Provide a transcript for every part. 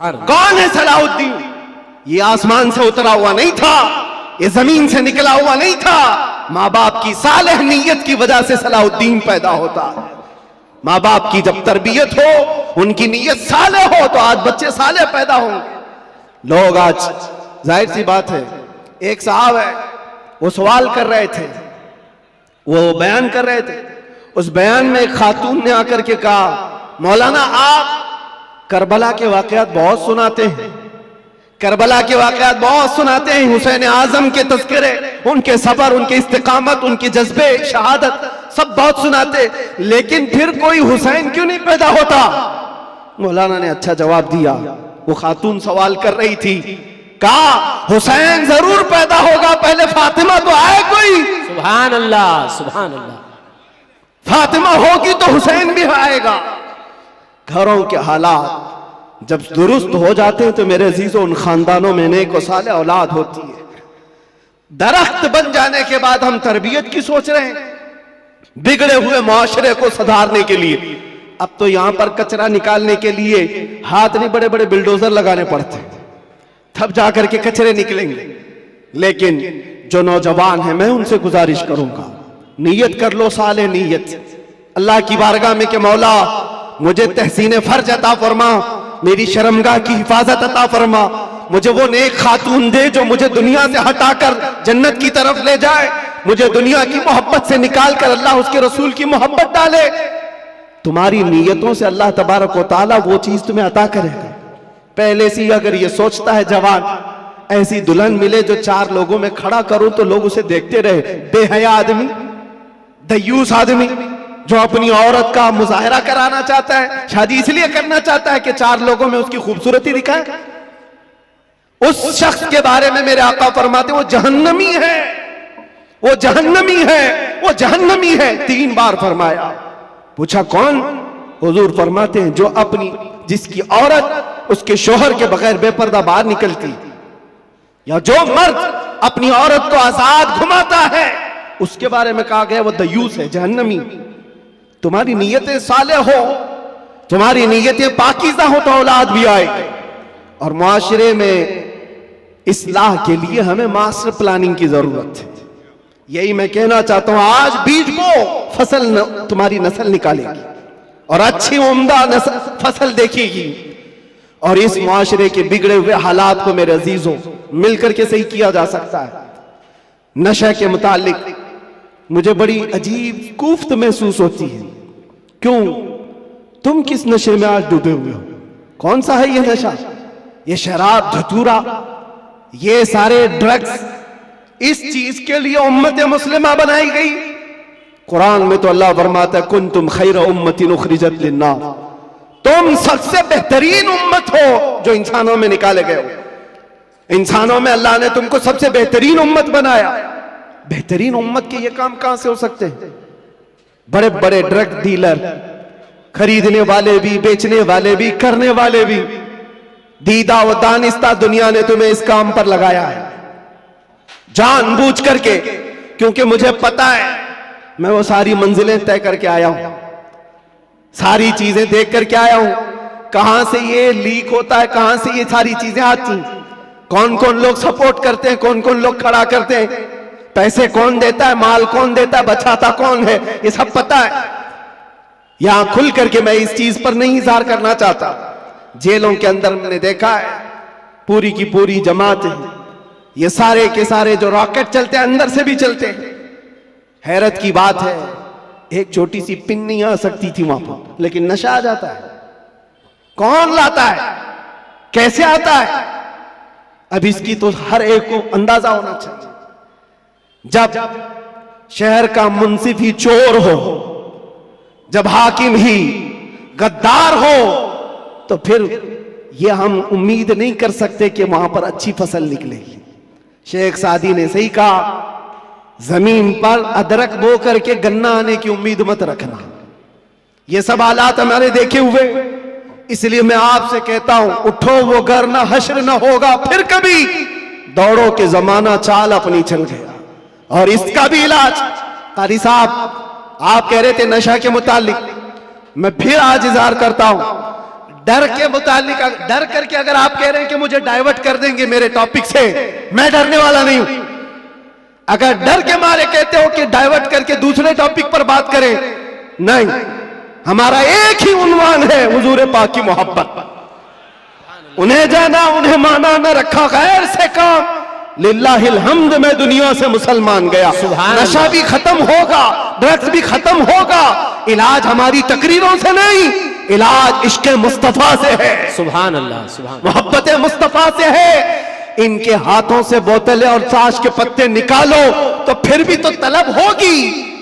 कौन है सलाहुद्दीन? ये आसमान से उतरा हुआ नहीं था, ये जमीन से निकला हुआ नहीं था। माँ बाप की सालेह नीयत की वजह से सलाहुद्दीन पैदा होता है। माँ बाप की जब तरबियत हो, उनकी नीयत सालेह हो, तो आज बच्चे सालेह पैदा होंगे। लोग आज, जाहिर सी बात है, एक साहब है, वो सवाल कर रहे थे, वो बयान कर रहे थे। उस बयान में एक खातून ने आकर के कहा, मौलाना आप करबला के वाकयात बहुत सुनाते हैं, करबला के वाकयात बहुत सुनाते हैं, हुसैन आजम के तज़किरे, उनके सबर, उनके इस्तिकामत, उनके जज्बे, शहादत सब बहुत सुनाते, लेकिन फिर कोई हुसैन क्यों नहीं पैदा होता? मौलाना ने अच्छा जवाब दिया। वो खातून सवाल कर रही थी, कहा हुसैन जरूर पैदा होगा, पहले फातिमा तो आए कोई। सुभान अल्लाह, सुभान अल्लाह। फातिमा होगी तो हुसैन भी आएगा। घरों के हालात जब दुरुस्त हो जाते हैं तो मेरे अजीजों, उन खानदानों में नेक व साले औलाद होती है। दरख्त बन जाने के बाद हम तरबियत की सोच रहे हैं, बिगड़े हुए मुआशरे को सुधारने के लिए। अब तो यहां पर कचरा निकालने के लिए हाथ नहीं, बड़े बड़े बिल्डोजर लगाने पड़ते हैं, तब जाकर के कचरे निकलेंगे। लेकिन जो नौजवान है, मैं उनसे गुजारिश करूंगा, नीयत कर लो, साले नीयत अल्लाह की बारगाह में कि मौला मुझे तहसीन फर्ज अता फरमा, मेरी शर्मगाह की हिफाजत अता फरमा, मुझे वो नेक खातून दे जो मुझे दुनिया से हटाकर जन्नत की तरफ ले जाए, मुझे दुनिया की मोहब्बत से निकाल कर अल्लाह उसके रसूल की मोहब्बत डाले। तुम्हारी नीयतों से अल्लाह तबारक व तआला वो चीज तुम्हें अता करेगा। पहले से अगर ये सोचता है जवान, ऐसी दुल्हन मिले जो चार लोगों में खड़ा करूं तो लोग उसे देखते रहे, बेहया आदमी, दयूस आदमी, जो अपनी औरत का मुजाहरा कराना चाहता है, शादी इसलिए करना चाहता है कि चार लोगों में उसकी खूबसूरती दिखाए, उस शख्स के बारे में मेरे आका फरमाते वो जहन्नमी है, वो जहन्नमी है, वो जहन्नमी है। 3 बार फरमाया। पूछा कौन? हुजूर फरमाते हैं जो अपनी, जिसकी औरत उसके शोहर के बगैर बेपर्दा बाहर निकलती, या जो मर्द अपनी औरत को आजाद घुमाता है, उसके बारे में कहा गया वो दयूस है, जहन्नमी। तुम्हारी नीयतें साले हो, तुम्हारी नीयतें पाकीज़ा हो तो औलाद भी आएगी। और मुआशरे में इस्लाह के लिए हमें मास्टर प्लानिंग की जरूरत है। यही मैं कहना चाहता हूं, आज बीज बो, फसल तुम्हारी नस्ल निकालेगी और अच्छी उम्दा फसल देखेगी। और इस मुआशरे के बिगड़े हुए हालात को मेरे अजीजों मिलकर के सही किया जा सकता है। नशे के मुतालिक मुझे बड़ी अजीब कुफ्त महसूस होती है। क्यों? तुम किस नशे में आज डूबे हुए हो? कौन सा है ये नशा? ये शराब, धतूरा, ये सारे ड्रग्स, इस चीज के लिए उम्मत मुस्लिमा बनाई गई। कुरान में तो अल्लाह फरमाता है, कुंतुम खैर उम्मतिन उखरिजत लिन्नास, तुम सबसे बेहतरीन उम्मत हो जो इंसानों में निकाले गए हो। इंसानों में अल्लाह ने तुमको सबसे बेहतरीन उम्मत बनाया। बेहतरीन उम्मत के ये काम कहां से हो सकते हैं? बड़े बड़े ड्रग डीलर, खरीदने वाले भी, बेचने वाले भी, करने वाले भी, दीदा व दानिस्ता दुनिया ने तुम्हें इस काम पर लगाया है जानबूझ करके, क्योंकि मुझे पता है, मैं वो सारी मंजिलें तय करके आया हूं, सारी चीजें देख करके आया हूं, कहां से ये लीक होता है, कहां से ये सारी चीजें आती, कौन कौन लोग सपोर्ट करते हैं, कौन कौन लोग खड़ा करते हैं, पैसे कौन देता है, माल कौन देता है, बचाता कौन है, ये सब पता है। यहां खुल करके मैं इस चीज पर नहीं इज़हार करना चाहता। जेलों के अंदर मैंने देखा है, पूरी की पूरी जमात है, ये सारे के सारे जो रॉकेट चलते हैं अंदर से भी चलते हैं। हैरत की बात है, एक छोटी सी पिन नहीं आ सकती थी वहां पर, लेकिन नशा आ जाता है। कौन लाता है, कैसे आता है? अब इसकी तो हर एक को अंदाजा होना चाहिए। जब शहर का मुंसिफ ही चोर हो, जब हाकिम ही गद्दार हो, तो फिर ये हम उम्मीद नहीं कर सकते कि वहां पर अच्छी फसल निकलेगी। शेख सादी ने सही कहा, जमीन पर अदरक बो करके गन्ना आने की उम्मीद मत रखना। ये सब हालात हमारे देखे हुए, इसलिए मैं आपसे कहता हूं, उठो वो घर ना हश्र ना होगा फिर कभी, दौड़ो के जमाना चाल अपनी चल गया। और इसका भी इलाज, कारी साहब आप कह रहे थे नशा के मुतालिक, मैं फिर आज इज़हार करता हूं, डर के मुतालिक, डर करके अगर आप कह रहे हैं कि मुझे डाइवर्ट कर देंगे मेरे टॉपिक से, मैं डरने वाला नहीं हूं। अगर डर के मारे कहते हो कि डाइवर्ट करके दूसरे टॉपिक पर बात करें, नहीं, हमारा एक ही उन्वान है, हुजूर पाक की मोहब्बत। उन्हें जाना, उन्हें माना, न रखा गैर से काम। लिल्लाहिल हम्द, मैं दुनिया से मुसलमान गया। नशा भी खत्म होगा, ड्रग्स भी खत्म होगा। इलाज हमारी तकरीरों से नहीं, इलाज इश्क मुस्तफा से है। सुभान अल्लाह, सुभान मोहब्बत मुस्तफा से है। इनके हाथों से बोतलें और ताश के पत्ते निकालो तो फिर भी तो तलब होगी,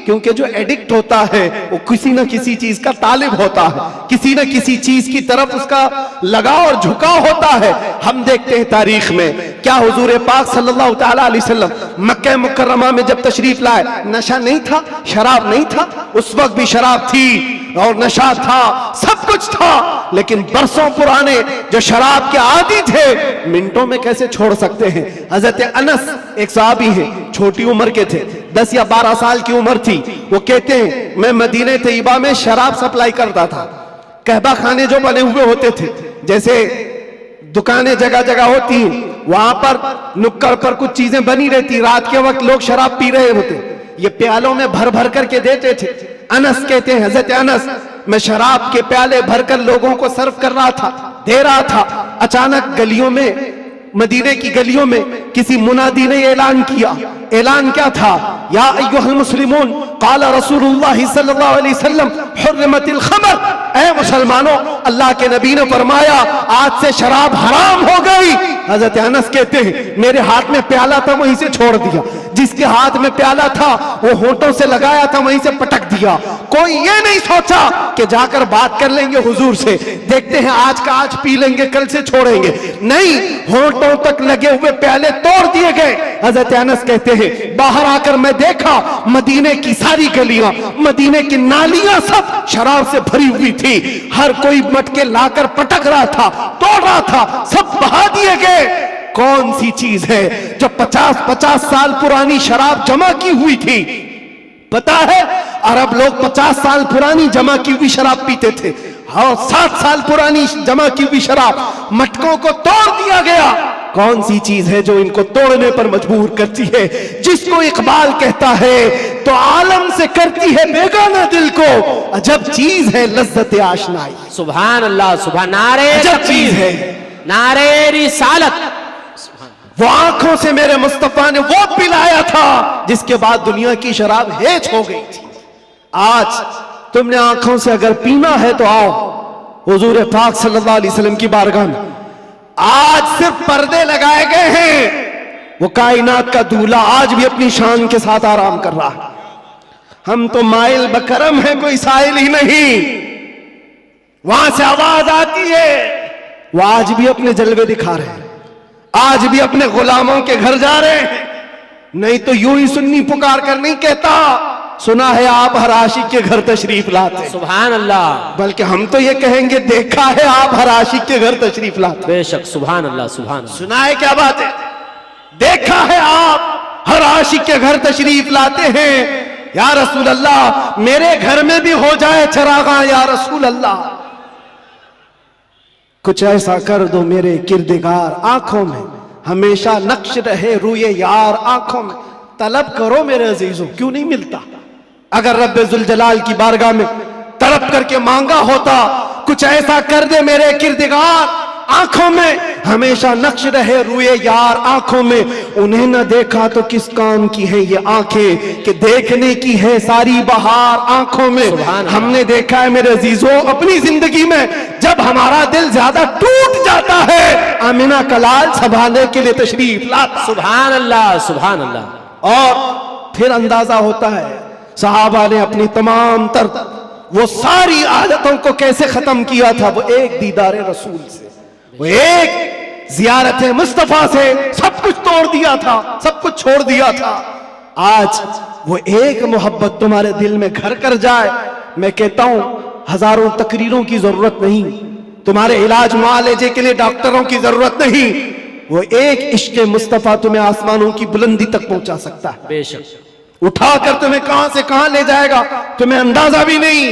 क्योंकि जो एडिक्ट होता है वो किसी न किसी चीज का तालिब होता है, किसी न किसी चीज की तरफ उसका लगाव और झुकाव होता है। हम देखते हैं तारीख में क्या हुजूर पाक सल्लल्लाहु तआला अलैहि वसल्लम मक्का मुकर्रमा में जब तशरीफ लाए, नशा नहीं था, शराब नहीं था, उस वक्त भी शराब थी और नशा था, सब कुछ था, लेकिन बरसों पुराने जो शराब के आदी थे मिनटों में कैसे छोड़ सकते हैं। हजरत अनस एक सहाबी हैं, छोटी उम्र के थे, 10 या 12 साल की उम्र थी। वो कहते हैं मैं मदीने तैयबा में शराब सप्लाई करता था। कहबा खाने जो बने हुए होते थे, जैसे दुकानें जगह जगह होती हैं, वहां पर नुक्कड़ पर कुछ चीजें बनी रहती, रात के वक्त लोग शराब पी रहे होते, ये प्यालों में भर भर करके देते थे। अनस कहते हैं, हजरत अनस, मैं शराब के प्याले भरकर लोगों को सर्व कर रहा था, दे रहा था। अचानक गलियों में, मदीने की गलियों में किसी मुनादी ने ऐलान किया। ऐलान क्या था? या अय्युहल मुस्लिमून क़ाल रसूलुल्लाह सल्लल्लाहु अलैहि वसल्लम हुर्रिमतिल खमर। ऐ मुसलमानों, अल्लाह के नबी ने फरमाया आज से शराब हराम हो गई। हजरत अनस कहते हैं मेरे हाथ में प्याला था, वहीं से छोड़ दिया। जिसके हाथ में प्याला था वो होंठों से लगाया था, वहीं से पटक दिया। कोई ये नहीं सोचा कि जाकर बात कर लेंगे हुजूर से, देखते हैं आज का आज पी लेंगे, कल से छोड़ेंगे। नहीं, होंठों तक लगे हुए प्याले तोड़ दिए गए। हजरत अनस कहते हैं बाहर आकर मैं देखा मदीने की सारी गलियां, मदीने की नालियां सब शराब से भरी हुई थी। हर कोई मटके लाकर पटक रहा था, तोड़ रहा था, सब बहा दिए गए। कौन सी चीज है जो 50-50 साल पुरानी शराब जमा की हुई थी? पता है, अरब लोग 50 साल पुरानी जमा की हुई शराब पीते थे। हाँ, 7 साल पुरानी जमा की हुई शराब, मटकों को तोड़ दिया गया। कौन सी चीज है जो इनको तोड़ने पर मजबूर करती है? जिसको इकबाल कहता है तो आलम से करती है बेगाना दिल को, अजब चीज है लज्जत आशनाई। सुभान अल्लाह, सुभान, नारे अजब चीज है, नारे रिसालत। वो आंखों से मेरे मुस्तफा ने वो पिलाया था जिसके बाद दुनिया की शराब हेच हो गई थी। आज तुमने आंखों से अगर पीना है तो आओ हुजूर पाक सल्लल्लाहु अलैहि वसल्लम की बारगाह में। आज सिर्फ पर्दे लगाए गए हैं, वो कायनात का दूल्हा आज भी अपनी शान के साथ आराम कर रहा है। हम तो माइल बकरम है, कोई साइल ही नहीं। वहां से आवाज आती है, वो आज भी अपने जलवे दिखा रहे हैं, आज भी अपने गुलामों के घर जा रहे हैं। नहीं तो यूं ही सुन्नी पुकार कर नहीं कहता सुना है आप हर आशिक के घर तशरीफ लाते। सुभान अल्लाह, बल्कि हम तो ये कहेंगे देखा है आप हर आशिक के घर तशरीफ लाते। बेशक, सुभान अल्लाह, सुभान अल्लाह। सुना है क्या बात है? देखा है आप हर आशिक के घर तशरीफ लाते हैं। या रसूल अल्लाह, मेरे घर में भी हो जाए चरागा, या रसूल अल्लाह कुछ ऐसा कर दो मेरे किरदगार, आंखों में हमेशा नक्श रहे रूए यार, आंखों में तलब करो मेरे अजीजों, क्यों नहीं मिलता? अगर रब्बे जुल जलाल की बारगाह में तड़प करके मांगा होता कुछ ऐसा कर दे मेरे किरदगार, आंखों में हमेशा नक्श रहे रूए यार, आंखों में उन्हें न देखा तो किस काम की है ये आंखें कि देखने की है सारी बहार आंखों में। हमने देखा है मेरे अजीजों अपनी जिंदगी में, जब हमारा दिल ज्यादा टूट जाता है आमिना कलाल संभालने के लिए तशरीफ लाता। सुभान अल्लाह, सुभान अल्लाह। और फिर अंदाजा होता है सहाबा ने अपनी तमाम तर वो सारी आदतों को कैसे खत्म किया था। वो एक दीदार रसूल से, वो एक जियारत मुस्तफा से सब कुछ तोड़ दिया था, सब कुछ छोड़ दिया था। आज वो एक मोहब्बत तुम्हारे दिल में घर कर जाए, मैं कहता हूं हजारों तकरीरों की जरूरत नहीं, तुम्हारे इलाज मुआलजे के लिए डॉक्टरों की जरूरत नहीं। वो एक इश्क मुस्तफा तुम्हें आसमानों की बुलंदी तक पहुंचा सकता है। बेशक, उठाकर तुम्हें कहां से कहां ले जाएगा तुम्हें अंदाजा भी नहीं।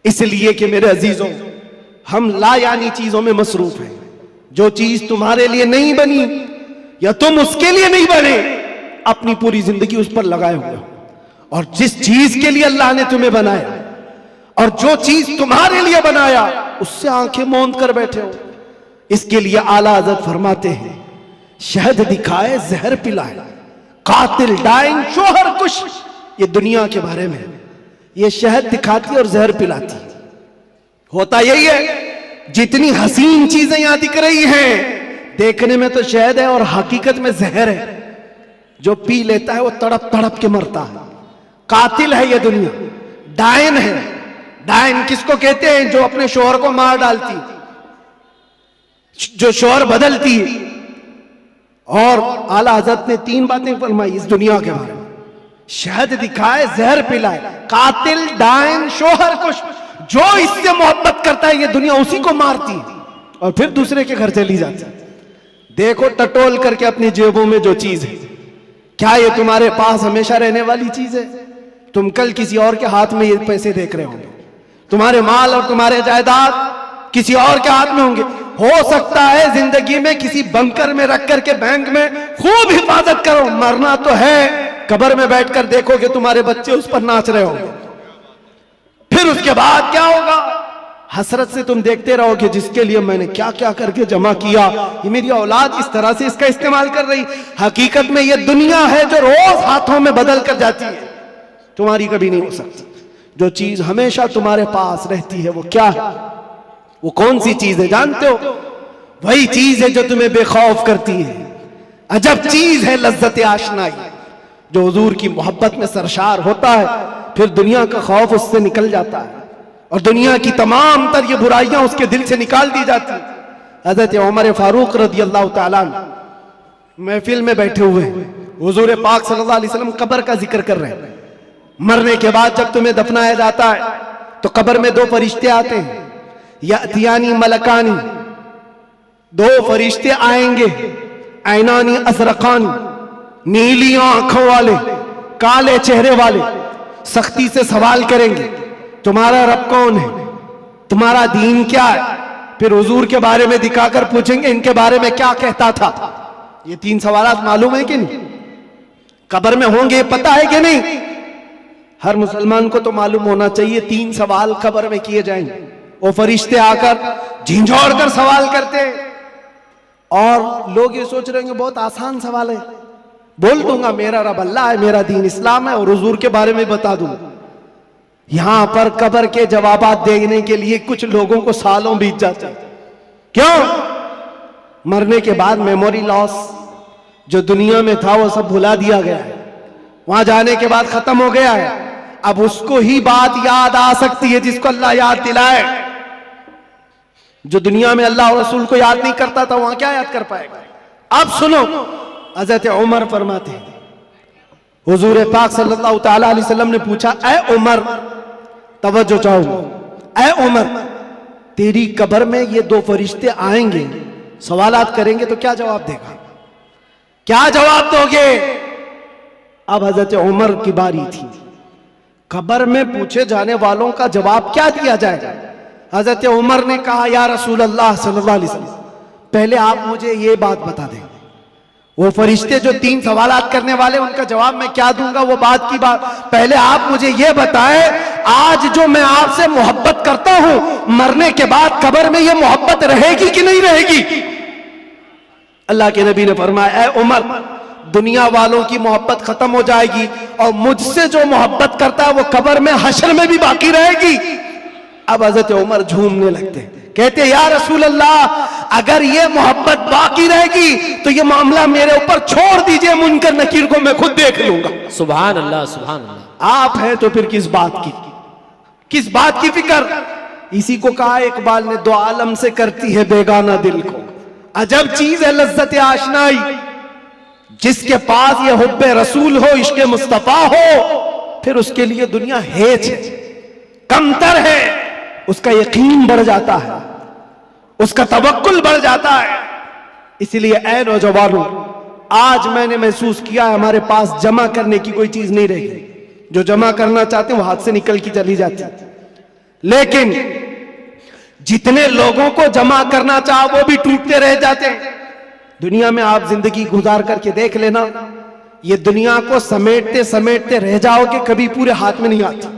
इसलिए कि मेरे अजीजों, हम ला यानी चीजों में मसरूफ हैं। जो चीज तुम्हारे लिए नहीं बनी या तुम उसके लिए नहीं बने, अपनी पूरी जिंदगी उस पर लगाए हुए हो। और जिस चीज के लिए अल्लाह ने तुम्हें बनाया और जो चीज तुम्हारे लिए बनाया, उससे आंखें मूंद कर बैठे हो। इसके लिए आला हज़रत फरमाते हैं, शहद दिखाए जहर पिलाए, कातिल डाइन शोहर कुश। ये दुनिया के बारे में, ये शहद दिखाती और जहर पिलाती। होता यही है, जितनी हसीन चीजें यहां दिख रही हैं, देखने में तो शहद है और हकीकत में जहर है। जो पी लेता है वो तड़प तड़प के मरता है। कातिल है ये दुनिया, डायन है। डायन किसको कहते हैं? जो अपने शोहर को मार डालती, जो शोहर बदलती है। और आला हज़रत ने 3 बातें फरमाई इस दुनिया के बारे में, शहद दिखाए जहर पिलाए, कातिल डायन शोहर कुश। जो इससे मोहब्बत करता है ये दुनिया उसी को मारती है और फिर दूसरे के घर चली जाती है। देखो टटोल करके अपनी जेबों में जो चीज है, क्या ये तुम्हारे पास हमेशा रहने वाली चीज है? तुम कल किसी और के हाथ में ये पैसे देख रहे होंगे, तुम्हारे माल और तुम्हारे जायदाद किसी और के हाथ में होंगे। हो सकता है जिंदगी में किसी बंकर में रख करके बैंक में खूब हिफाजत करो, मरना तो है। कब्र में बैठकर देखोगे तुम्हारे बच्चे उस पर नाच रहे होंगे। फिर उसके बाद क्या होगा? हसरत से तुम देखते रहोगे, जिसके लिए मैंने क्या क्या करके जमा किया, ये मेरी औलाद इस तरह से इसका इस्तेमाल कर रही। हकीकत में ये दुनिया है जो रोज हाथों में बदल कर जाती है, तुम्हारी कभी नहीं हो सकती। जो चीज हमेशा तुम्हारे पास रहती है वो क्या है? वो कौन सी चीज है जानते हो? वही चीज है जो तुम्हें बेखौफ करती है। अजब चीज है लज्जत आशनाई। जो हुजूर की मोहब्बत में सरशार होता है, फिर दुनिया का खौफ उससे निकल जाता है और दुनिया की तमाम तर ये बुराइयां उसके दिल से निकाल दी जाती। हज़रत उमर फारूक रज़ी अल्लाह तआला महफिल में बैठे हुए हुजूर पाक सल्लल्लाहु अलैहि वसल्लम कब्र का जिक्र कर रहे हैं। मरने के बाद जब तुम्हें दफनाया जाता है तो कब्र में 2 फरिश्ते आते हैं, यातियानी मलकानी। 2 फरिश्ते आएंगे, ऐनानी अज़रक़ानी, नीली आंखों वाले, काले चेहरे वाले, सख्ती से सवाल करेंगे, तुम्हारा रब कौन है, तुम्हारा दीन क्या है। फिर हुजूर के बारे में दिखाकर पूछेंगे, इनके बारे में क्या कहता था। ये 3 सवालात मालूम है कि नहीं? कब्र में होंगे, पता है कि नहीं? हर मुसलमान को तो मालूम होना चाहिए 3 सवाल कब्र में किए जाएंगे। वो फरिश्ते आकर झिंझोड़ कर सवाल करते, और लोग ये सोच रहे होंगे बहुत आसान सवाल है, बोल दूंगा मेरा रब अल्लाह है, मेरा दीन इस्लाम है और हुजूर के बारे में बता दूंगा। यहां पर कब्र के जवाबात देने के लिए कुछ लोगों को सालों बीत जाते हैं। क्यों? मरने के बाद मेमोरी लॉस, जो दुनिया में था वो सब भुला दिया गया है, वहां जाने के बाद खत्म हो गया है। अब उसको ही बात याद आ सकती है जिसको अल्लाह याद दिलाए। जो दुनिया में अल्लाह और रसूल को याद नहीं करता था, वहां क्या याद कर पाएगा? अब सुनो, हज़रत उमर फरमाते हैं, हुजूर पाक सल्लल्लाहु ताला अलैहि वसल्लम ने पूछा, ऐ उमर, तवज्जो चाहूंगा, ऐ उमर, तेरी कब्र में ये 2 फरिश्ते आएंगे, सवालात करेंगे तो क्या जवाब देगा? क्या जवाब दोगे? अब हज़रत उमर की बारी थी। कब्र में पूछे जाने वालों का जवाब क्या दिया जाएगा? हज़रत उमर ने कहा, या रसूल अल्लाह सल्लल्लाहु अलैहि वसल्लम, पहले आप मुझे ये बात बता दें, वो फरिश्ते जो 3 सवालात करने वाले, उनका जवाब मैं क्या दूंगा, वो बात की बात। पहले आप मुझे ये बताएं, आज जो मैं आपसे मोहब्बत करता हूं, मरने के बाद कब्र में ये मोहब्बत रहेगी कि नहीं रहेगी? अल्लाह के नबी ने फरमाया, ऐ उमर, दुनिया वालों की मोहब्बत खत्म हो जाएगी और मुझसे जो मोहब्बत करता है वो कब्र में हश्र में भी बाकी रहेगी। अब हज़रत उमर झूमने लगते, कहते, या रसूल अल्लाह, अगर ये मोहब्बत बाकी रहेगी तो ये मामला मेरे ऊपर छोड़ दीजिए, मुनकर नकीर को मैं खुद देख लूंगा। सुभान अल्लाह, सुभान अल्लाह। आप हैं तो फिर किस बात की फिक्र? इसी को कहा इकबाल ने, 2 आलम से करती है बेगाना दिल को। अजब चीज है लज्जत आशनाई। जिसके पास ये हुब्बे रसूल हो, इश्क़े मुस्तफा हो, फिर उसके लिए दुनिया हेच है, कमतर है, उसका यकीन बढ़ जाता है, उसका तवक्कुल बढ़ जाता है। इसलिए ऐ नौजवानों, आज मैंने महसूस किया है हमारे पास जमा करने की कोई चीज नहीं रही। जो जमा करना चाहते हैं वो हाथ से निकल की चली जाती है। लेकिन जितने लोगों को जमा करना चाहा वो भी टूटते रह जाते हैं। दुनिया में आप जिंदगी गुजार करके देख लेना, ये दुनिया को समेटते समेटते रह जाओगे, कभी पूरे हाथ में नहीं आती।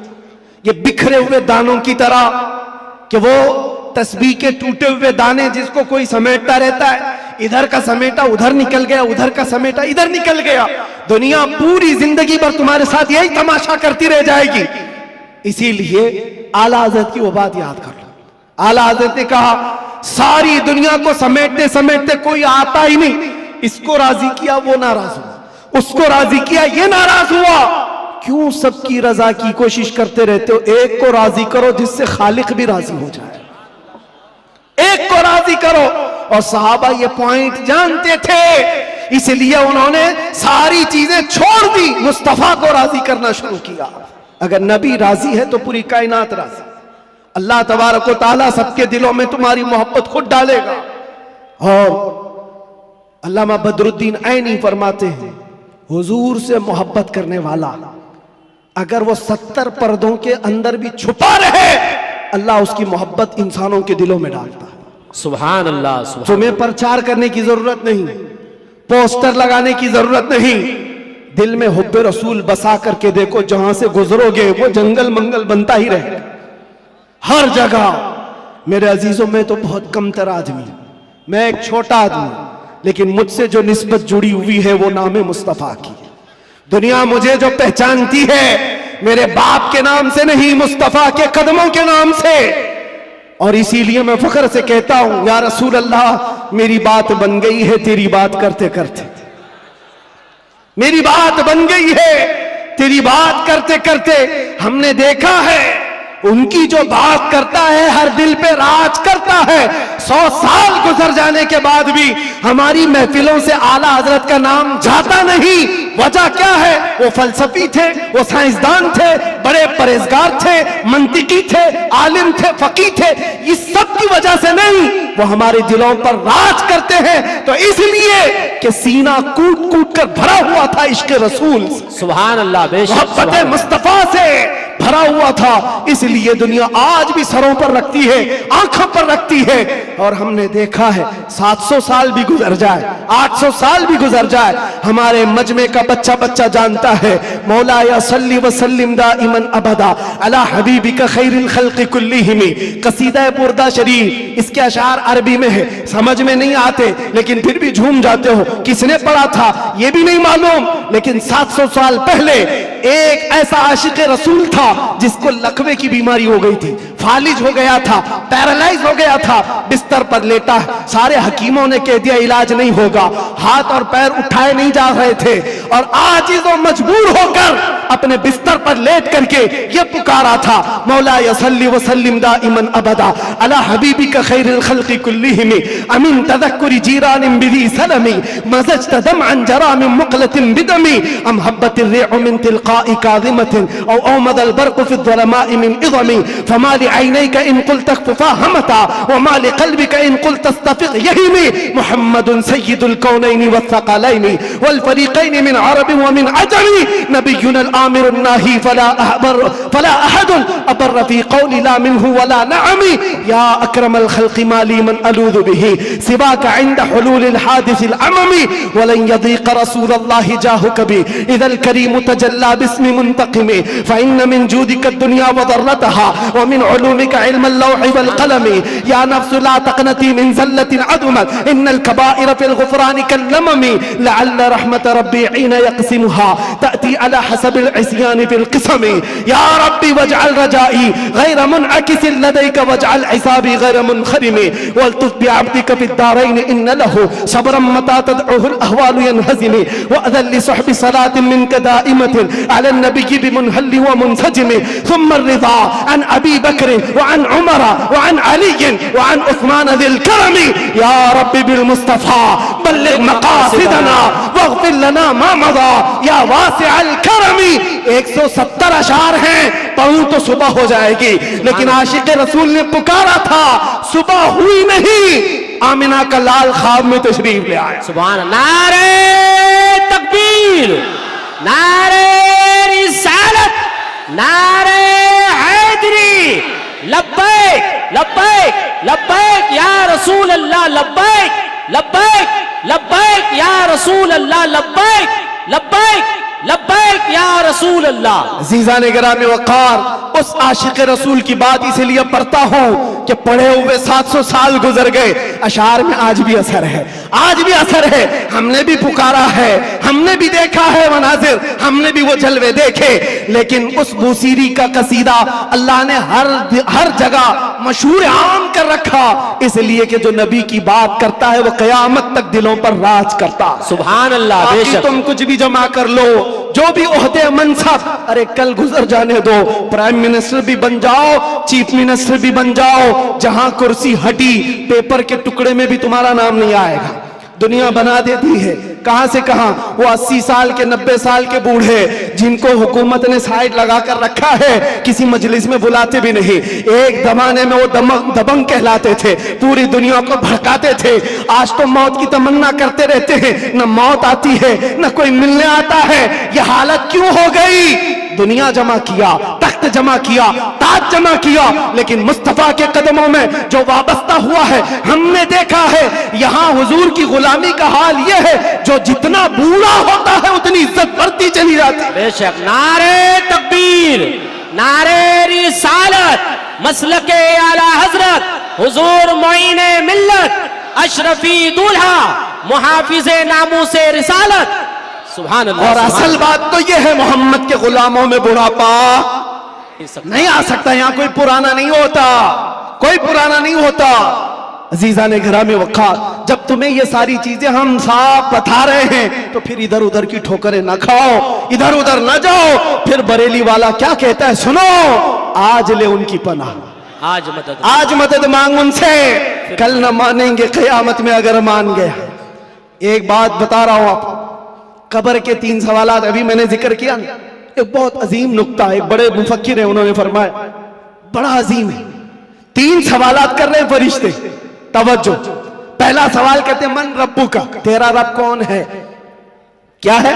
ये बिखरे हुए दानों की तरह कि वो तस्बीह के टूटे हुए दाने जिसको कोई समेटता रहता है, इधर का समेटा उधर निकल गया, उधर का समेटा इधर निकल गया। दुनिया पूरी जिंदगी भर तुम्हारे साथ यही तमाशा करती रह जाएगी। इसीलिए आला हज़रत की वो बात याद कर लो। आला हज़रत ने कहा सारी दुनिया को समेटते समेटते कोई आता ही नहीं, इसको राजी किया वो नाराज हुआ, उसको राजी किया ये नाराज हुआ। क्यों सबकी रजा की कोशिश करते रहते हो? एक को राजी करो जिससे खालिक भी राजी हो जाए, एक को राजी करो। और सहाबा ये पॉइंट जानते थे, इसलिए उन्होंने सारी चीजें छोड़ दी, मुस्तफा को राजी करना शुरू किया। अगर नबी राजी है तो पूरी कायनात राजी। अल्लाह तबारक व तआला सबके दिलों में तुम्हारी मोहब्बत खुद डालेगा। और अल्लामा बदरुद्दीन ऐनी फरमाते हैं, हुजूर से मोहब्बत करने वाला अगर वो 70 पर्दों के अंदर भी छुपा रहे, अल्लाह उसकी मोहब्बत इंसानों के दिलों में डालता है। सुभान अल्लाह, सुभान। तुम्हें प्रचार करने की जरूरत नहीं, पोस्टर लगाने की जरूरत नहीं, दिल में हुब्बे रसूल बसा करके देखो, जहां से गुजरोगे वो जंगल मंगल बनता ही रहेगा हर जगह। मेरे अजीजों, में तो बहुत कमतर आदमी, मैं एक छोटा आदमी, लेकिन मुझसे जो निस्बत जुड़ी हुई है वो नाम मुस्तफा की। दुनिया मुझे जो पहचानती है मेरे बाप के नाम से नहीं, मुस्तफा के कदमों के नाम से। और इसीलिए मैं फख्र से कहता हूं, या रसूल अल्लाह, मेरी बात बन गई है तेरी बात करते करते, मेरी बात बन गई है तेरी बात करते करते। हमने देखा है उनकी जो बात करता है हर दिल पे राज करता है। 100 साल गुजर जाने के बाद भी हमारी महफिलों से आला हजरत का नाम जाता नहीं। वजह क्या है? वो फलसफी थे, वो साइंसदान थे, बड़े परहेजगार थे, मंतिकी थे, आलिम थे, फकीह थे। इस सब की वजह से नहीं, वो हमारे दिलों पर राज करते हैं। तो इसलिए कि सीना कूट कूट कर भरा हुआ था इश्क रसूल, सुभान अल्लाह, मोहब्बत मुस्तफा से भरा हुआ था। इसलिए दुनिया आज भी सरों पर रखती है, आंखों पर रखती है। और हमने देखा है 700 साल भी गुजर जाए, 800 साल भी गुजर जाए, हमारे मजमे का बच्चा बच्चा जानता है, मौला या सल्ली व सल्लिम दाइमन अबदा अला हबीबिका खैरिल खल्क़ि कुल्लिहिम। कसीदा बुर्दा शरीफ, इसके अशार अरबी में है, समझ में नहीं आते लेकिन फिर भी झूम जाते हो। किसने पढ़ा था ये भी नहीं मालूम, लेकिन 700 साल पहले एक ऐसा आशिक रसूल था जिसको लकवे की बीमारी हो गई थी, फालिज हो गया था, पैरालाइज हो गया था, बिस्तर पर लेटा है। सारे हकीमों ने कह दिया इलाज नहीं होगा, हाथ और पैर उठाए नहीं जा रहे थे। और आजिज और मजबूर होकर अपने बिस्तर पर लेट करके ये पुकारा था, मौला यसल्ली व सल्लिम दाइमन अबदा अला हबीबिका खैरिल खल्क़ि कुल्लिहिम अमिन तदक्कुरि जीरानिन बिदी सलमी मज़ज्त दमअन जरा मिन मुक़लतिन बिदमी अम हब्बतिर रिअ मिन तिलक़ाइ काज़िमतिन औ औमदल बर्क़ु फ़ि ज़लमाइ मिन इज़मी फमा लिअयनैका इन क़ुल्त अख़फ़ा हमता व मा लिक़ल्बिका इन क़ुल्त अस्तफ़िक़ यहीमी मुहम्मदुन सय्यिदुल कौनैनि वस्सक़लैनि वल फ़रीक़ैनि मिन अरब व मिन अजमी नबियुना आमिर नाही फला अहद अबर फी क़ौलि ला मिन्हु वला नअमी या अकरमल खल्क़ि माली मन अलूज़ु बिही सिवाका इंद हुलूलिल हादिसिल अममी वलन यदीक़ रसूलल्लाहि जाहुक बी इज़ल करीम तजल्ला बिस्मि मुंतक़िमी फ़इन्न मिन जूदिका दुनिया व ज़र्रतहा व मिन उलूमिका इल्मल लौहि वल क़लमी या नफ्स ला तक़नती मिन ज़ल्लतिन अदुमत इन्नल कबाइर फ़िल ग़ुफ़रानि कल्लममी लअल्ल रहमत रब्बी हीन यक़सिमुहा तअती अला हसबिल इस्यान फिल क़िस्मी या रब्बी वजअल रजाई गैर मुनअकिस लदैका वजअल हिसाबी गैर मुनख़रिमी वल्तुफ़ बिअब्दिका फ़िद दारैन इन्न लहु सब्रन मता तदउहुल अहवालु यनहज़िमी वअज़ल लिसहबि सलातिन मिनका दाइमतिन अला नबिय्यि बिमुनहल्लि व मुनसजिमी थुम्मा रिज़ा अन अबी बकर व अन उमर व अन अली व अन उस्मान ज़िल करमी या रब्बी बिल मुस्तफ़ा बल्लिग़ मक़ासिदना वग़फ़िर लना मा मज़ा या वासिअल करमी। 170 अशार हैं, पढ़ूं तो सुबह हो जाएगी, लेकिन आशिक रसूल ने पुकारा था, सुबह हुई नहीं, आमिना का लाल ख्वाब में तशरीफ ले आया। सुभान अल्लाह। नारे तकबीर, नारे रिसालत, नारे हैदरी, लब्बैक लब्बैक लब्बैक या रसूल अल्लाह, लब्बैक लब्बैक लब्बैक या रसूल अल्लाह, लब्बैक लब्बैक लब्बैक या रसूल अल्लाह। अज़ीज़ान गिरामी वक़ार, उस आशिक़ रसूल की बात इसलिए पढ़ता हूँ कि पढ़े हुए 700 साल गुजर गए, अशार में आज भी असर है, आज भी असर है। हमने भी पुकारा है, हमने भी देखा है मनाजिर, हमने भी वो जलवे देखे, लेकिन उस बूसीरी का कसीदा अल्लाह ने हर जगह मशहूर आम कर रखा, इसलिए कि जो नबी की बात करता है वो क़यामत तक दिलों पर राज करता। सुभान अल्लाह। बेशक तुम कुछ भी जमा कर लो, जो भी ओहदे मनसब, अरे कल गुजर जाने दो, प्राइम मिनिस्टर भी बन जाओ, चीफ मिनिस्टर भी बन जाओ, जहां कुर्सी हटी पेपर के टुकड़े में भी तुम्हारा नाम नहीं आएगा। दुनिया बना देती है कहां से कहां, वो 80 साल के 90 साल के बूढ़े जिनको हुकूमत ने साइड लगा कर रखा है, किसी मजलिस में बुलाते भी नहीं। एक जमाने में वो दबंग कहलाते थे, पूरी दुनिया को भड़काते थे। आज तो मौत की तमन्ना करते रहते हैं, न मौत आती है न कोई मिलने आता है। ये हालत क्यों हो गई? दुनिया जमा किया, तख्त जमा किया, ताज जमा किया, लेकिन मुस्तफा के कदमों में जो वाबस्ता हुआ है, हमने देखा है यहां हुजूर की गुलामी का हाल यह है, जो जितना बूढ़ा होता है उतनी इज्जत बढ़ती चली जाती है। बेशक। नारे तकबीर, नारे रिसालत, मसलके आला हजरत, हुजूर मोइने मिल्लत, अशरफी दूल्हा, मुहाफिजे नामूसे रिसालत। सुभान अल्लाह। और असल बात तो यह है, मोहम्मद के गुलामों में बुढ़ापा नहीं आ सकता। यहाँ कोई पुराना नहीं होता, कोई पुराना नहीं होता। अजीज़ान गिरामी वक़ार, जब तुम्हें ये सारी चीजें हम साफ बता रहे हैं तो फिर इधर उधर की ठोकरें ना खाओ, इधर उधर ना जाओ। फिर बरेली वाला क्या कहता है सुनो, आज ले उनकी पनाह, आज मदद मांग उनसे, कल न मानेंगे क़यामत में अगर मान गया। एक बात बता रहा हूं आपको, कब्र के 3 सवालात अभी मैंने जिक्र किया, एक बहुत अजीम नुक्ता है, एक बड़े मुफक्किर है, उन्होंने फरमाया बड़ा अजीम है। 3 सवालात कर रहे हैं फरिश्ते, तवज्जो। पहला सवाल कहते हैं मन रब्बू का, तेरा रब कौन है? क्या है?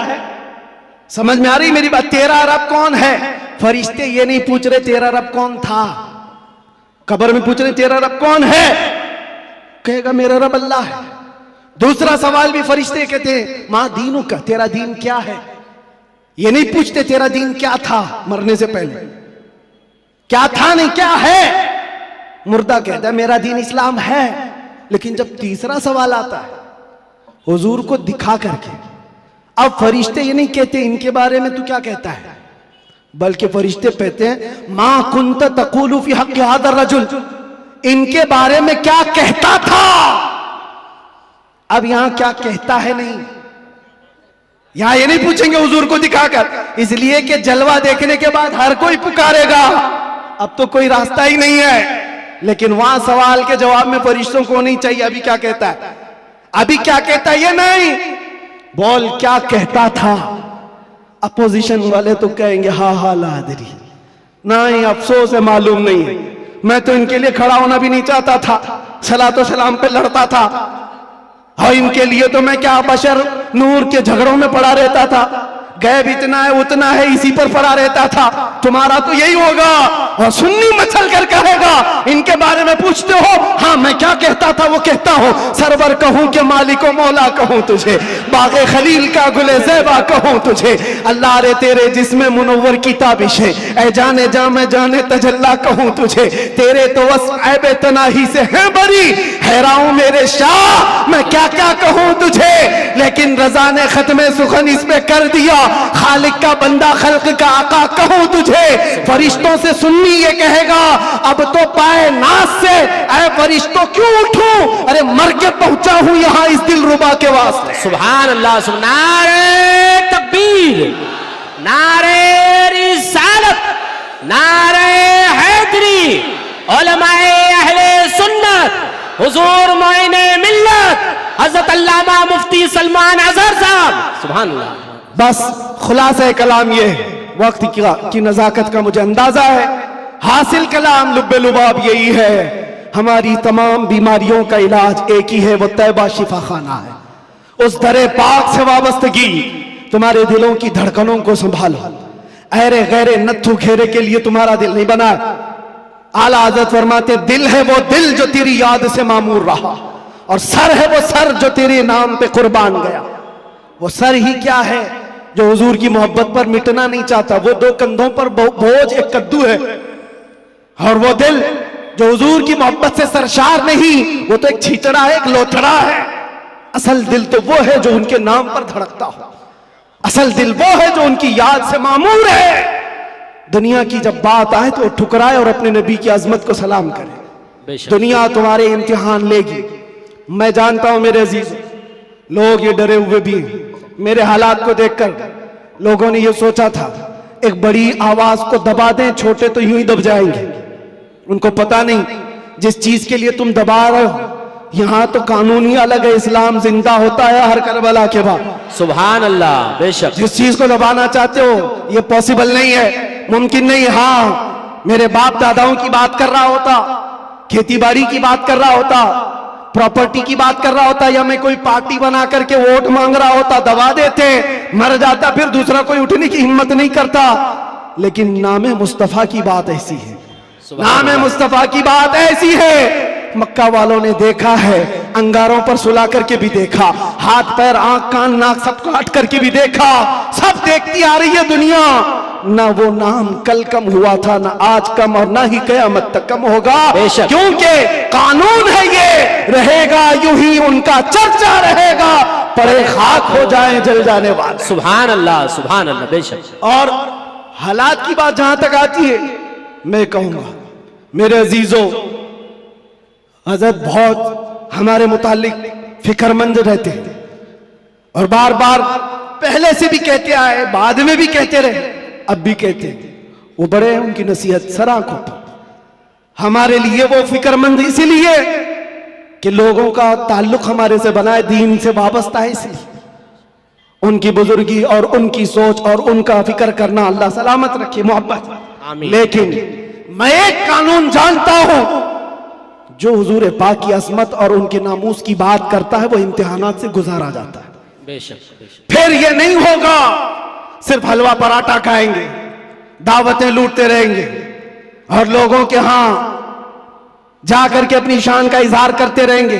समझ में आ रही मेरी बात? तेरा रब कौन है? फरिश्ते ये नहीं पूछ रहे तेरा रब कौन था, कब्र में पूछ रहे तेरा रब कौन है? कहेगा मेरा रब अल्लाह है। दूसरा सवाल भी फरिश्ते कहते हैं मां दीनू का, तेरा दीन क्या है? ये नहीं पूछते तेरा दीन क्या था मरने से पहले, क्या था नहीं क्या है। मुर्दा कहता है मेरा दीन इस्लाम है। लेकिन जब तीसरा सवाल आता है हुजूर को दिखा करके, अब फरिश्ते ये नहीं कहते इनके बारे में तू क्या कहता है, बल्कि फरिश्ते कहते हैं मां कुंत तक़ूलु फी हक़्क़ि हाज़ा रजुल, इनके बारे में क्या कहता था। अब यहां क्या कहता है नहीं, यहां ये नहीं पूछेंगे हुजूर को दिखाकर, इसलिए कि जलवा देखने के बाद हर कोई पुकारेगा, अब तो कोई रास्ता ही नहीं है। लेकिन वहां सवाल के जवाब में फरिश्तों को नहीं चाहिए अभी क्या कहता है, अभी क्या कहता है ये नहीं, बोल क्या कहता था। अपोजिशन वाले तो कहेंगे हा हा लादरी, नहीं अफसोस है मालूम नहीं है, मैं तो इनके लिए खड़ा होना भी नहीं चाहता था, सलातो सलाम पे लड़ता था, और इनके लिए तो मैं क्या बशर नूर के झगड़ों में पड़ा रहता था, गैब इतना है उतना है इसी पर पड़ा रहता था। तुम्हारा तो यही होगा। और सुन्नी मचल कर कहेगा इनके बारे में पूछते हो, हाँ मैं क्या कहता था वो कहता हूं, सरवर कहूं कि मालिको मौला कहूं तुझे, बागे खलील का गुले ज़ेबा कहूं तुझे, अल्लाह रे तेरे जिस्म मुनव्वर की ताबिश है, ऐ जाने जा मैं जाने तजल्ला कहूं तुझे, तेरे तो वस्फ़ ऐबे तनाही से है बरी, हैरान मेरे शाह मैं क्या क्या कहूं तुझे। लेकिन रजा ने खत्मे सुखन इस पे कर दिया, खालिक का बंदा खल्क का आका कहूं तुझे। फरिश्तों से सुन्नी ये कहेगा अब तो पाए नाज से ऐ फरिश्तों क्यों उठूं, अरे मर के पहुंचा हूं यहां इस दिलरुबा के वास्ते। सुभान अल्लाह। नारे तकबीर, नारे रिसालत, नारे हैदरी, उलमाए अहले सुन्नत, हुजूर मोइने मिल्लत, हजरत अल्लामा मुफ्ती सलमान अजहर साहब। सुभान अल्लाह। बस खुलासा कलाम ये वक्त की नजाकत का मुझे अंदाजा है, हासिल कलाम लुब्बे लुबाब यही है, हमारी तमाम बीमारियों का इलाज एक ही है, वो तैबा शिफा खाना है। उस दरे पाक से वाबस्तगी तुम्हारे दिलों की धड़कनों को संभालो, अहरे गैरे नत्थु घेरे के लिए तुम्हारा दिल नहीं बना, आला हज़रत फरमाते दिल है वो दिल जो तेरी याद से मामूर रहा, और सर है वो सर जो तेरे नाम पे कुर्बान गया। वो सर ही क्या है जो हुजूर की मोहब्बत पर मिटना नहीं चाहता। वो दो कंधों पर बोझ एक कद्दू है, और वो दिल जो हुजूर की मोहब्बत से सरशार नहीं, वो तो एक छीचड़ा है, एक लोथड़ा है। असल दिल तो वो है जो उनके नाम पर धड़कता हो। असल दिल वो है जो उनकी याद से मामूर है। दुनिया की जब बात आए तो ठुकराए और अपने नबी की अजमत को सलाम करे। दुनिया तुम्हारे इम्तिहान लेगी। मैं जानता हूं मेरे अजीज, लोग ये डरे हुए भी हैं। मेरे हालात को देखकर लोगों ने ये सोचा था एक बड़ी आवाज को दबा दें, छोटे तो यूं ही दब जाएंगे। उनको पता नहीं जिस चीज के लिए तुम दबा रहे हो, यहां तो कानून ही अलग है। इस्लाम जिंदा होता है हर करबला के बाद। सुभान अल्लाह। बेशक जिस चीज को दबाना चाहते हो ये पॉसिबल नहीं है, मुमकिन नहीं। हाँ, मेरे बाप दादाओं की बात कर रहा होता, खेती बाड़ी की बात कर रहा होता, प्रॉपर्टी की बात कर रहा होता, या मैं कोई पार्टी बना करके वोट मांग रहा होता, दबा देते, मर जाता, फिर दूसरा कोई उठने की हिम्मत नहीं करता। लेकिन नामे मुस्तफा की बात ऐसी है, नामे मुस्तफा की बात ऐसी है। मक्का वालों ने देखा है, अंगारों पर सुला करके भी देखा, हाथ पैर आंख कान नाक सब काट करके भी देखा। सब देखती आ रही है दुनिया। ना वो नाम कल कम हुआ था, ना आज कम, और ना ही क़यामत तक कम होगा। क्योंकि कानून है ये, रहेगा यूं ही उनका चर्चा रहेगा, पड़े खाक हो जाए जल जाने वाले। सुभान अल्लाह, सुभान अल्लाह। बेशक। और हालात की बात जहां तक आती है, मैं कहूंगा मेरे अजीजों, हजरत बहुत हमारे मुतालिक फिक्रमंद रहते हैं, और बार बार पहले से भी कहते आए, बाद में भी कहते रहे, अब भी कहते हैं। वो बड़े हैं, उनकी नसीहत सर आंखों पर। हमारे लिए वो फिक्रमंद इसीलिए कि लोगों का ताल्लुक हमारे से बना है, दीन से वाबस्ता है, इसलिए उनकी बुजुर्गी और उनकी सोच और उनका फिक्र करना अल्लाह सलामत रखे, मोहब्बत। लेकिन मैं एक कानून जानता हूं, जो हुजूर पाक की असमत और उनके नामूस की बात करता है वो इम्तिहानात से गुजारा जाता है। बेशक, बेशक। फिर ये नहीं होगा सिर्फ हलवा पराठा खाएंगे, दावतें लूटते रहेंगे, और लोगों के यहां जाकर के अपनी शान का इजहार करते रहेंगे।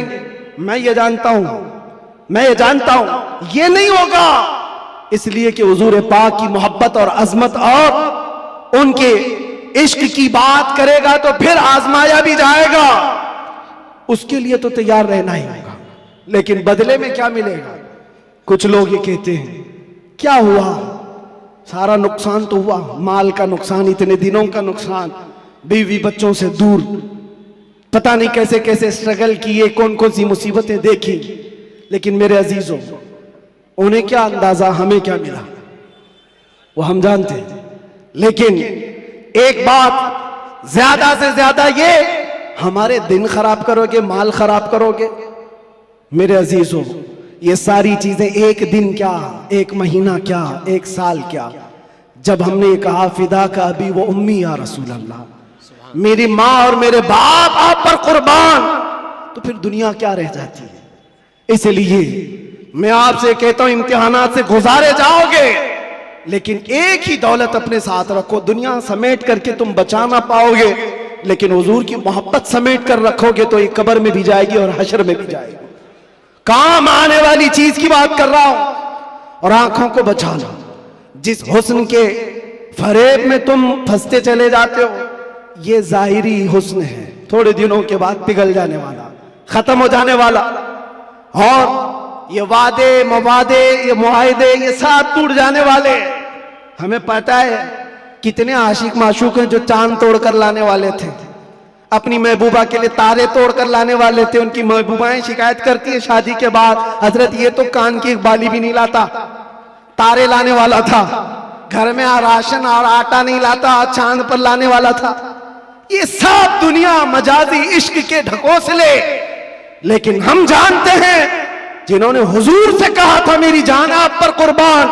मैं ये जानता हूं ये नहीं होगा, इसलिए कि हुजूर पाक की मोहब्बत और अजमत और उनके इश्क की बात करेगा तो फिर आजमाया भी जाएगा। उसके लिए तो तैयार रहना ही होगा, लेकिन बदले में क्या मिलेगा? कुछ लोग ये कहते हैं क्या हुआ, सारा नुकसान तो हुआ, माल का नुकसान, इतने दिनों का नुकसान, बीवी बच्चों से दूर, पता नहीं कैसे कैसे स्ट्रगल किए, कौन कौन सी मुसीबतें देखी। लेकिन मेरे अजीजों, उन्हें क्या अंदाजा, हमें क्या मिला, वो हम जानते हैं। लेकिन एक बात ज्यादा से ज्यादा, ये हमारे दिन खराब करोगे, माल खराब करोगे। मेरे अजीजों, ये सारी चीजें एक दिन क्या, एक महीना क्या, एक साल क्या, जब हमने कहा फिदा का अभी वो उम्मी या रसूल अल्लाह, मेरी माँ और मेरे बाप आप पर कुर्बान, तो फिर दुनिया क्या रह जाती है। इसलिए मैं आपसे कहता हूं, इम्तिहानात से गुजारे जाओगे, लेकिन एक ही दौलत अपने साथ रखो। दुनिया समेट करके तुम बचा ना पाओगे, लेकिन हुजूर की मोहब्बत समेट कर रखोगे तो ये कब्र में भी जाएगी और हश्र में भी जाएगी। काम आने वाली चीज की बात कर रहा हूं, और आंखों को बचा लो। जिस हुस्न के फरेब में तुम फंसते चले जाते हो, ये जाहिरी हुस्न है, थोड़े दिनों के बाद पिघल जाने वाला, खत्म हो जाने वाला। और ये वादे मवादे, ये मुआहदे, ये सब टूट जाने वाले। हमें पता है कितने आशिक माशूक हैं जो चांद तोड़कर लाने वाले थे, अपनी महबूबा के लिए तारे तोड़कर लाने वाले थे। उनकी महबूबाएं शिकायत करती है शादी के बाद, हजरत ये तो कान की एक बाली भी नहीं लाता, तारे लाने वाला था, घर में राशन और आटा नहीं लाता, चांद पर लाने वाला था। ये सब दुनिया मजाजी इश्क के ढकोसले। लेकिन हम जानते हैं जिन्होंने हुजूर से कहा था मेरी जान आप पर कुर्बान,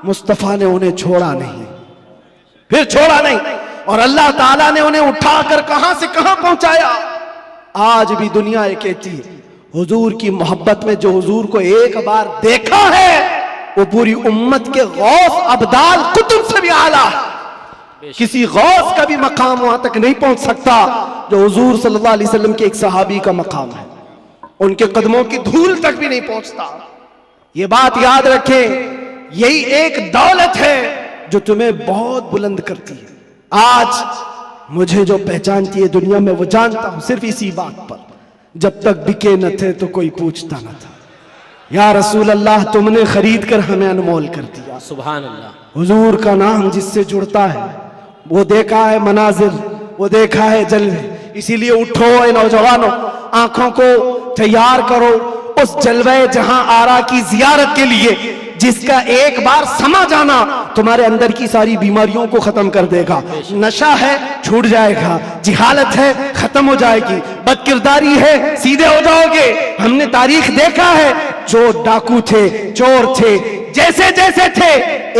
मुस्तफा ने उन्हें छोड़ा नहीं, फिर छोड़ा नहीं, और अल्लाह ताला ने उन्हें उठाकर कहां से कहां पहुंचाया। आज भी दुनिया ये कहती है हुजूर की मोहब्बत में जो हुजूर को एक बार देखा है वो पूरी उम्मत के गौस अब्दाल कुतुब से भी आला। किसी गौस का भी मकाम वहां तक नहीं पहुंच सकता जो हुजूर सल्लल्लाहु अलैहि वसल्लम के एक सहाबी का मकाम है। उनके कदमों की धूल तक भी नहीं पहुंचता। ये बात याद रखें, यही एक दौलत है जो तुम्हें बहुत बुलंद करती है। आज मुझे जो पहचानती है दुनिया में वो जानता हूं सिर्फ इसी बात पर, जब तक बिके न थे तो कोई पूछता न था। या रसूल अल्लाह, तुमने खरीद कर हमें अनमोल कर दिया। सुभान अल्लाह। हुजूर का नाम जिससे जुड़ता है वो देखा है मनाजिर, वो देखा है जलवे। इसीलिए उठो ए नौजवानों, आंखों को तैयार करो उस जलवे जहां आरा की जियारत के लिए, जिसका एक बार समा जाना तुम्हारे अंदर की सारी बीमारियों को खत्म कर देगा। नशा है छूट जाएगा, जिहालत है खत्म हो जाएगी, बदकिरदारी है सीधे हो जाओगे। हमने तारीख देखा है, जो डाकू थे, चोर थे, जैसे जैसे थे,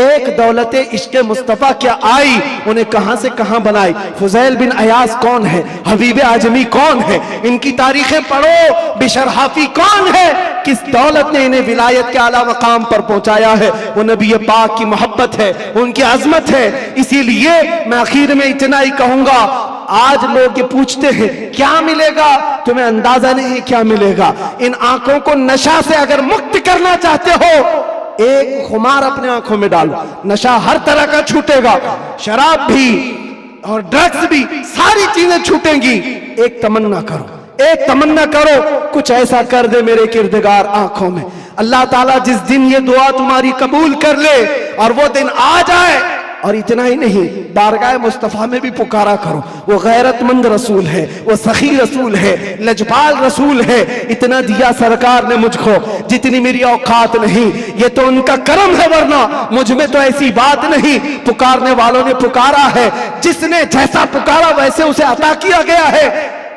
एक दौलत इश्क मुस्तफा क्या आई, उन्हें कहां से कहां बनाई। फुजैल बिन अयास कौन है, हबीब आजमी कौन है, इनकी तारीखें पढ़ो। बिशरहाफी कौन है, किस दौलत ने इन्हें विलायत के आला मकाम पर पहुंचाया है। वो नबी पाक की मोहब्बत है, उनकी अजमत है। इसीलिए मैं आखिर में इतना ही कहूंगा, आज लोग ये पूछते हैं क्या मिलेगा, तुम्हें अंदाजा नहीं क्या मिलेगा। इन आंखों को नशा से अगर मुक्त करना चाहते हो, एक खुमार अपने आंखों में डालो, नशा हर तरह का छूटेगा, शराब भी और ड्रग्स भी, सारी चीजें छूटेंगी। एक तमन्ना करो, एक तमन्ना करो, कुछ ऐसा कर दे मेरे किरदगार आंखों में। अल्लाह ताला जिस दिन ये दुआ तुम्हारी कबूल कर ले और वो दिन आ जाए, और इतना ही नहीं, बारगाह मुस्तफा में भी पुकारा करो। वो गैरतमंद रसूल है, वो सखी रसूल है, लजपाल रसूल है। इतना दिया सरकार ने मुझको जितनी मेरी औकात नहीं, ये तो उनका करम है, वरना मुझ में तो ऐसी बात नहीं। पुकारने वालों ने पुकारा है, जिसने जैसा पुकारा वैसे उसे अता किया गया है।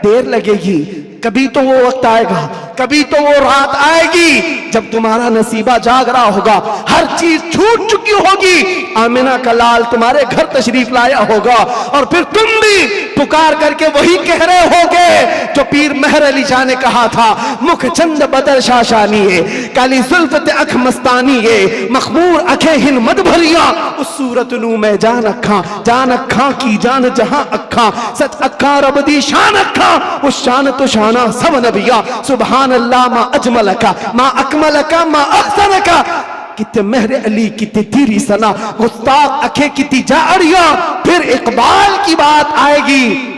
देर लगेगी, कभी तो वो वक्त आएगा, कभी तो वो रात आएगी जब तुम्हारा नसीबा जाग रहा होगा, हर चीज छूट चुकी होगी। आमिना का लाल तुम्हारे घर तशरीफ लाया होगा और फिर तुम भी पुकार करके वही कह रहे होगे जो पीर मेहर अली शाह ने कहा था, मुख चंद बदर शाशानी है, काली सुल्फत अख मस्तानी है, मखमूर अखे हिन मद भरिया, उस सूरत नू मैं जान अखा की जान जहां अखा, सच अखा रब दी शान अखा, उस शान तो शाना सब नबिया। सुभान अल्लाह मा अजमल का, मा अकमल का, मा अहसन का। कितने मेहर अली कितनी तेरी सना, गुस्ताख अखे कितनी जारिया। फिर इकबाल की बात आएगी,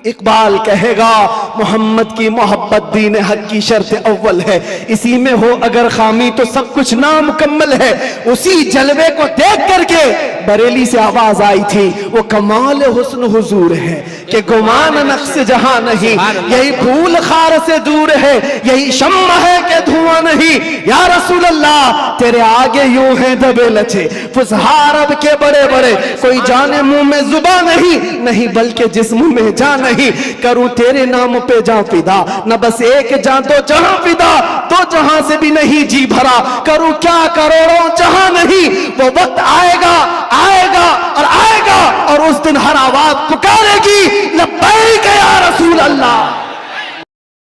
इकबाल कहेगा मोहम्मद की मोहब्बत दीन हक की शर्त अव्वल है, इसी में हो अगर खामी तो सब कुछ नामुकम्मल है। उसी जलवे को देख करके बरेली से आवाज आई थी, वो कमाल हुस्न हुजूर है कि गुमान नक्श जहां नहीं, यही फूल खार से दूर है, यही शम्मा है कि धुआं नहीं। या रसूल अल्लाह, तेरे आगे यूं है दबे लचे फुसहा अरब के बड़े बड़े, कोई जाने मुंह में जुबा नहीं बल्कि जिस्म में जान नहीं। करूं तेरे नाम पे जा फिदा, न बस एक जा तो जहां फिदा, तो जहां से भी नहीं जी भरा। करूं क्या करोड़ों जहां नहीं, वो वक्त आएगा और उस दिन हर आवाज